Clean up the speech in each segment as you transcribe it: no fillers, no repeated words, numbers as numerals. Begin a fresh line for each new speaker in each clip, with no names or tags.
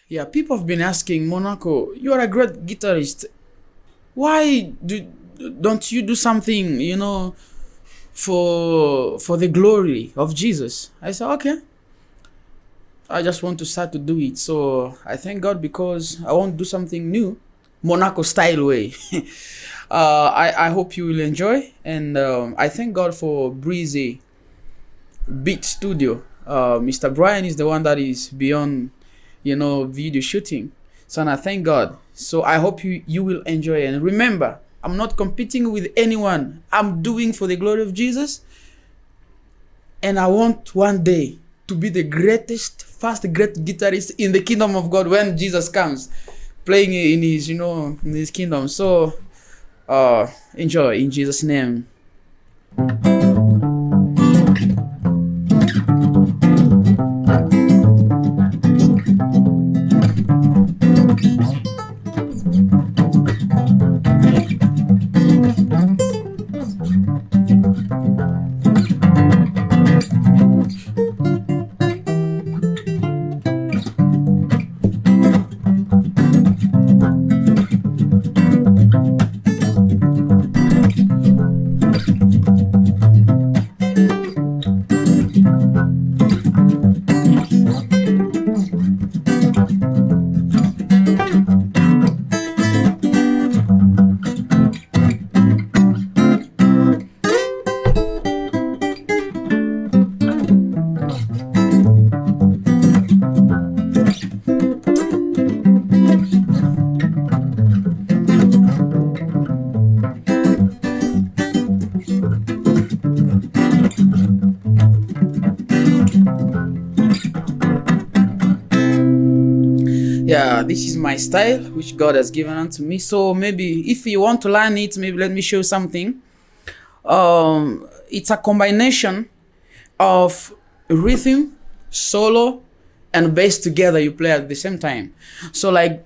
Yeah, people have been asking, Monakho, you are a great guitarist. Why don't you do something, for the glory of Jesus? I said, okay. I just want to start to do it. So I thank God because I want to do something new, Monakho style way. I hope you will enjoy, and I thank God for Breezy Beat Studio. Mr. Brian is the one that is beyond, video shooting. So and I thank God. So I hope you will enjoy. And remember, I'm not competing with anyone. I'm doing for the glory of Jesus. And I want one day to be the first great guitarist in the kingdom of God when Jesus comes, playing in his kingdom. So enjoy in Jesus' name. Yeah, this is my style which God has given unto me. So maybe if you want to learn it, maybe let me show you something. It's a combination of rhythm, solo, and bass together. You play at the same time. So like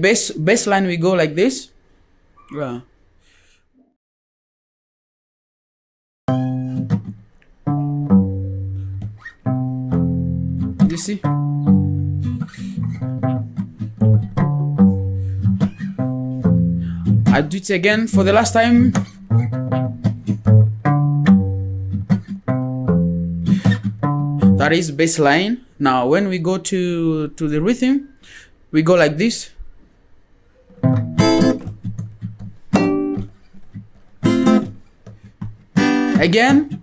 bass line, we go like this. Yeah. You see? I do it again for the last time. That is bass line. Now when we go to the rhythm, we go like this. Again.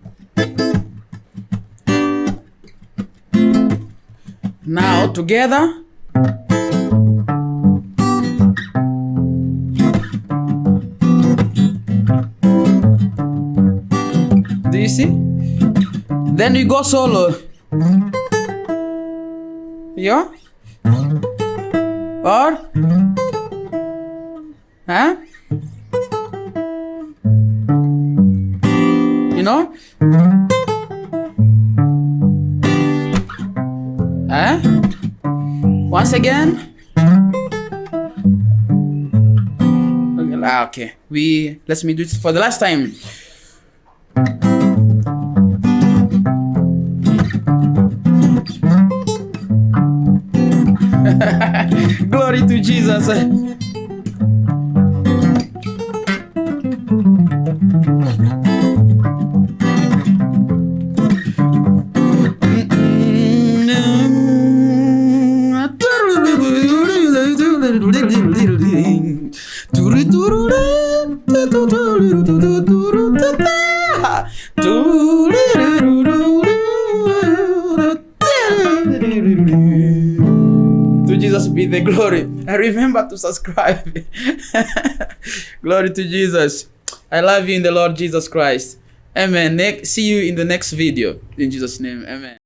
Now together. Do you see? Then we go solo. Yeah? Or? Huh? You know? Huh? Once again. Okay. Let me do it for the last time. Glory to Jesus. To Jesus be the glory. And remember to subscribe. Glory to Jesus. I love you in the Lord Jesus Christ. Amen. See you in the next video. In Jesus' name. Amen.